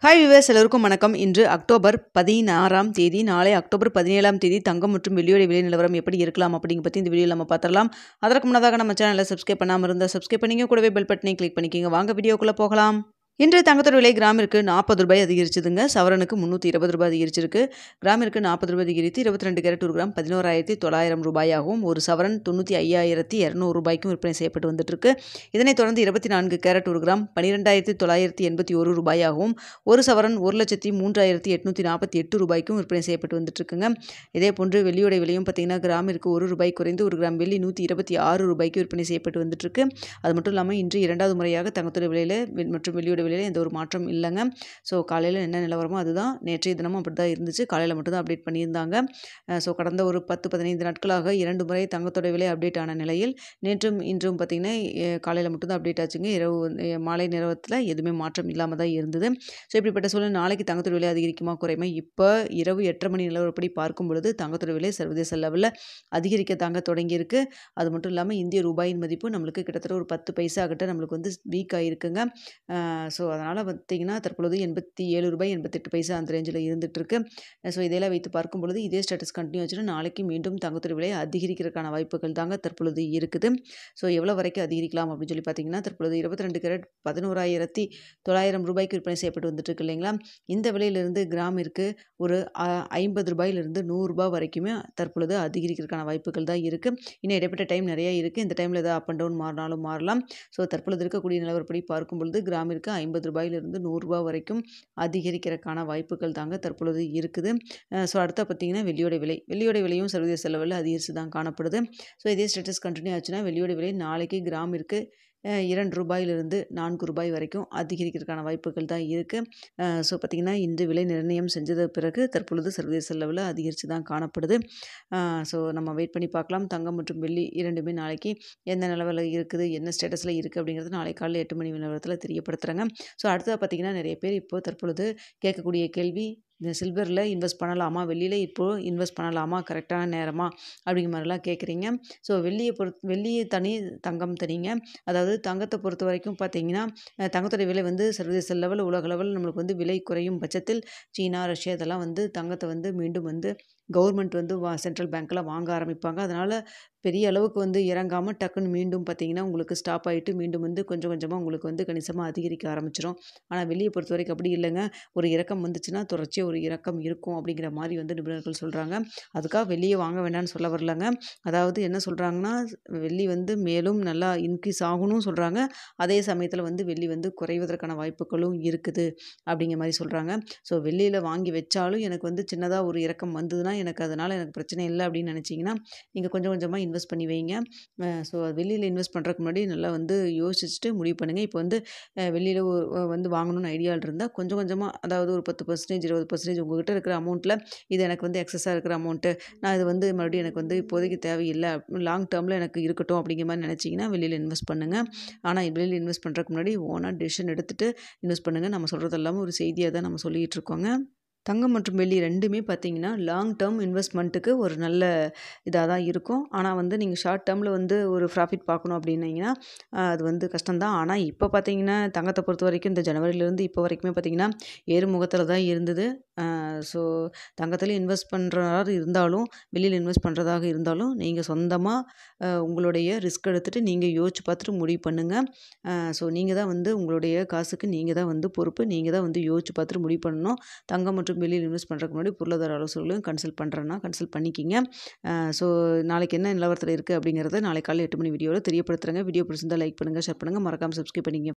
Hi viewers, எல்லோருக்கும் வணக்கம். இன்று அக்டோபர் 16ஆம் தேதி. நாளை அக்டோபர் 17ஆம் தேதி தங்கம் மற்றும் வெள்ளியோட விலை நிலவரம் எப்படி இருக்கலாம் அப்படிங்க பற்றி இந்த வீடியோவில் நம்ம பார்த்துடலாம். அதற்கு முன்னதாக நம்ம சேனலை சப்ஸ்கிரைப் பண்ணாமல் இருந்தால் சப்ஸ்கிரைப் பண்ணிங்க, கூடவே பெல் பட்டனை கிளிக் பண்ணிக்கோங்க. வாங்க வீடியோக்குள்ளே போகலாம். இன்று தங்கத்தோட விலை கிராமிற்கு 40 ரூபாய் அதிகரிச்சதுங்க. சவரனுக்கு 320 ரூபாய் அதிகரிச்சிருக்கு. கிராமிற்கு 40 ரூபாய் அதிகரித்து 22 கேரட் 1 கிராம் 11,900 ரூபாயாகவும், ஒரு சவரன் 95,200 ரூபாய்க்கும் விற்பனை செய்யப்பட்டு வந்துட்டு இருக்கு. இதனைத் தொடர்ந்து 24 கேரட் 1 கிராம் 12,981 ரூபாயாகவும், ஒரு சவரன் 1,03,848 ரூபாய்க்கும் விற்பனை செய்யப்பட்டு வந்துட்டு இருக்குங்க. இதே போன்று வெள்ளியோட விலையும் பார்த்தீங்கன்னா கிராமிற்கு 1 ரூபாய் குறைந்து 1 கிராம் வெள்ளி 126 ரூபாய்க்கு விற்பனை செய்யப்பட்டு வந்துட்டு இருக்கு. அது மட்டும் இல்லாமல் இன்று இரண்டாவது முறையாக தங்கத்தோட விலையில மற்றும் வெள்ளியோட விலையில் எந்த ஒரு மாற்றம் இல்லைங்க. ஸோ காலையில் என்ன நிலவரமோ அதுதான், நேற்றைய தினமும் அப்படி தான் இருந்துச்சு. காலையில் மட்டும்தான் அப்டேட் பண்ணியிருந்தாங்க. ஸோ கடந்த ஒரு 10-15 நாட்களாக 2 முறை தங்கத்தோட விலை அப்டேட் ஆன நிலையில் நேற்றும் இன்றும் பார்த்திங்கன்னா காலையில் மட்டும்தான் அப்டேட் ஆச்சுங்க. இரவு மாலை நேரத்தில் எதுவுமே மாற்றம் இல்லாமல் தான் இருந்தது. ஸோ இப்படிப்பட்ட சூழ்நிலை நாளைக்கு தங்கத்தோட விலை அதிகரிக்குமா குறையுமா? இப்போ இரவு 8:30 மணி நிலவரப்படி பார்க்கும் பொழுது தங்கத்தோட விலை சர்வதேச லெவலில் அதிகரிக்க தாங்க தொடங்கியிருக்கு. அது மட்டும் இல்லாமல் இந்திய ரூபாயின் மதிப்பு நம்மளுக்கு கிட்டத்தட்ட ஒரு 10 பைசா கிட்ட நம்மளுக்கு வந்து வீக் ஆகிருக்குங்க. ஸோ அதனால் பார்த்திங்கன்னா தற்பொழுது 87 ரூபாய் 88 பைசா அந்த ரேஞ்சில் இருந்துகிட்ருக்கு. ஸோ இதெல்லாம் வைத்து பார்க்கும் பொழுது இதே ஸ்டேட்டஸ் கண்டினியூ ஆச்சுன்னா நாளைக்கு மீண்டும் தங்கத்தோட விலை அதிகரிக்கிறதுக்கான வாய்ப்புகள் தாங்க தற்பொழுது இருக்குது. ஸோ எவ்வளோ வரைக்கும் அதிகரிக்கலாம் அப்படின்னு சொல்லி பார்த்தீங்கன்னா தற்பொழுது 22 கேரட் 11,900 ரூபாய்க்கு விற்பனை செய்யப்பட்டு வந்துட்டு இருக்கு இல்லைங்களா. இந்த விலையிலிருந்து கிராமிற்கு ஒரு 50 ரூபாயிலிருந்து 100 ரூபாய் வரைக்குமே தற்பொழுது அதிகரிக்கிறதுக்கான வாய்ப்புகள் தான் இருக்குது. இன்னும் இடைப்பட்ட டைம் நிறைய இருக்குது. இந்த டைமில் ஏதாவது அப் அண்ட் டவுன் மாறினாலும் மாறலாம். ஸோ தற்பொழுது இருக்கக்கூடிய நிலவரப்படி பார்க்கும் பொழுது கிராமிற்கு 50 ரூபாயிலிருந்து 100 ரூபாய் வரைக்கும் அதிகரிக்கிறதுக்கான வாய்ப்புகள் தாங்க தற்பொழுது இருக்குது. ஸோ அடுத்த பார்த்தீங்கன்னா வெள்ளியோட விலையும் சர்வதேச லெவலில் அதிகரித்து தான் காணப்படுது. ஸோ இதே ஸ்டேட்டஸ் கண்டினியூ ஆச்சுன்னா வெள்ளியோட விலை நாளைக்கு கிராமிற்கு 2 ரூபாயிலிருந்து 4 ரூபாய் வரைக்கும் அதிகரிக்கிறதுக்கான வாய்ப்புகள் தான் இருக்குது. ஸோ பார்த்திங்கன்னா இன்று விலை நிர்ணயம் செஞ்சது பிறகு தற்பொழுது சர்வதேச லெவலில் அதிகரித்து தான் காணப்படுது. ஸோ நம்ம வெயிட் பண்ணி பார்க்கலாம். தங்கம் மற்றும் வெள்ளி இரண்டுமே நாளைக்கு எந்த நிலவரில் இருக்குது, என்ன ஸ்டேட்டஸில் இருக்குது அப்படிங்கிறது நாளை காலையில் 8 மணி நிலவரத்தில் தெரியப்படுத்துகிறாங்க. ஸோ அடுத்ததாக பார்த்திங்கன்னா நிறைய பேர் இப்போது தற்பொழுது கேட்கக்கூடிய கேள்வி, இந்த சில்வரில் இன்வெஸ்ட் பண்ணலாமா, வெள்ளியில் இப்போது இன்வெஸ்ட் பண்ணலாமா, கரெக்டான நேரமா அப்படிங்கிற மாதிரிலாம் கேட்குறீங்க. ஸோ வெள்ளியை தனி, தங்கம் தனிங்க. அதாவது தங்கத்தை பொறுத்த வரைக்கும் பார்த்தீங்கன்னா தங்கத்தோட விலை வந்து சர்வதேச லெவலில் உலக லெவலில் நம்மளுக்கு வந்து விலை குறையும் பட்சத்தில் சீனா, ரஷ்யா இதெல்லாம் வந்து தங்கத்தை வந்து மீண்டும் வந்து கவர்மெண்ட் வந்து சென்ட்ரல் பேங்க்கில் வாங்க ஆரம்பிப்பாங்க. அதனால் பெரிய அளவுக்கு வந்து இறங்காமல் டக்குன்னு மீண்டும் பார்த்திங்கன்னா உங்களுக்கு ஸ்டாப் ஆகிட்டு மீண்டும் வந்து கொஞ்சம் கொஞ்சமாக உங்களுக்கு வந்து கணிசமாக அதிகரிக்க ஆரம்பிச்சிடும். ஆனால் வெள்ளியை பொறுத்த வரைக்கும் அப்படி இல்லைங்க. ஒரு இறக்கம் வந்துச்சுன்னா தொடர்ச்சியாக ஒரு இறக்கம் இருக்கும் அப்படிங்கிற மாதிரி வந்து நிபுணர்கள் சொல்கிறாங்க. அதுக்காக வெள்ளியை வாங்க வேண்டாம்னு சொல்ல வரலங்க. அதாவது என்ன சொல்கிறாங்கன்னா வெள்ளி வந்து மேலும் நல்லா இன்க்ரீஸ் ஆகணும்னு சொல்கிறாங்க. அதே சமயத்தில் வந்து வெள்ளி வந்து குறைவதற்கான வாய்ப்புகளும் இருக்குது அப்படிங்கிற மாதிரி சொல்கிறாங்க. ஸோ வெள்ளியில் வாங்கி வச்சாலும் எனக்கு வந்து சின்னதாக ஒரு இறக்கம் வந்ததுன்னா அதனால் எனக்கு பிரச்சனை இல்லை அப்படின்னு நினச்சிங்கன்னா நீங்கள் கொஞ்சம் கொஞ்சமாக இன்வெஸ்ட் பண்ணி வைங்க. ஸோ வெள்ளியில் இன்வெஸ்ட் பண்ணுறதுக்கு முன்னாடி நல்லா வந்து யோசிச்சுட்டு முடிவு பண்ணுங்கள். இப்போ வந்து வெள்ளியில் வந்து வாங்கணும்னு ஐடியாவில் இருந்தால் கொஞ்சம் கொஞ்சமாக, அதாவது ஒரு 10% 20% உங்கள்கிட்ட இருக்கிற அமௌண்ட்டில் இது எனக்கு வந்து எக்ஸஸாக இருக்கிற அமௌண்ட்டு, நான் இது வந்து மறுபடியும் எனக்கு வந்து இப்போதைக்கு தேவையில்லை, லாங் டேர்மில் எனக்கு இருக்கட்டும் அப்படிங்கிற மாதிரி நினச்சிங்கன்னா வெளியில் இன்வெஸ்ட் பண்ணுங்கள். ஆனால் வெளியில் இன்வெஸ்ட் பண்ணுறதுக்கு முன்னாடி ஓனாக டெசிஷன் எடுத்துகிட்டு இன்வெஸ்ட் பண்ணுங்கள். நம்ம சொல்கிறது எல்லாமே ஒரு செய்தியாக தான் நம்ம சொல்லிகிட்டு இருக்கோங்க. தங்கம் மற்றும் வெள்ளி ரெண்டுமே பார்த்தீங்கன்னா லாங் டேர்ம் இன்வெஸ்ட்மெண்ட்டுக்கு ஒரு நல்ல இதாக தான் இருக்கும். ஆனால் வந்து நீங்கள் ஷார்ட் டேர்மில் வந்து ஒரு ப்ராஃபிட் பார்க்கணும் அப்படின்னீங்கன்னா அது வந்து கஷ்டம்தான். ஆனால் இப்போ பார்த்தீங்கன்னா தங்கத்தை பொறுத்த வரைக்கும் இந்த ஜனவரியிலேருந்து இப்போ வரைக்குமே பார்த்தீங்கன்னா ஏறுமுகத்தில் தான் இருந்தது. ஸோ தங்கத்தில் இன்வெஸ்ட் பண்ணுறதாக இருந்தாலும் வெளியில் இன்வெஸ்ட் பண்ணுறதாக இருந்தாலும் நீங்கள் சொந்தமாக உங்களுடைய ரிஸ்க் எடுத்துகிட்டு நீங்கள் யோசிச்சு பார்த்துட்டு முடிவு பண்ணுங்கள். ஸோ நீங்கள் தான் வந்து உங்களுடைய காசுக்கு நீங்கள் தான் வந்து பொறுப்பு. நீங்கள் தான் வந்து யோசிச்சு பார்த்துட்டு முடிவு பண்ணணும். தங்கம் மற்றும் வெளியில் இன்வெஸ்ட் பண்ணுறதுக்கு முன்னாடி பொருளாதார ஆலோசகர்களையும் கன்சல்ட் பண்ணுறேன்னா கன்சல்ட் பண்ணிக்கிங்க. ஸோ நாளைக்கு என்ன நிலவரத்தில் இருக்குது அப்படிங்கிறத நாளை காலையில் 8 மணி வீடியோவில் தெரியப்படுத்துகிறேங்க. வீடியோ பிடிச்சிருந்தால் லைக் பண்ணுங்கள், ஷேர் பண்ணுங்கள், மறக்காமல் சப்ஸ்கிரைப் பண்ணிங்க.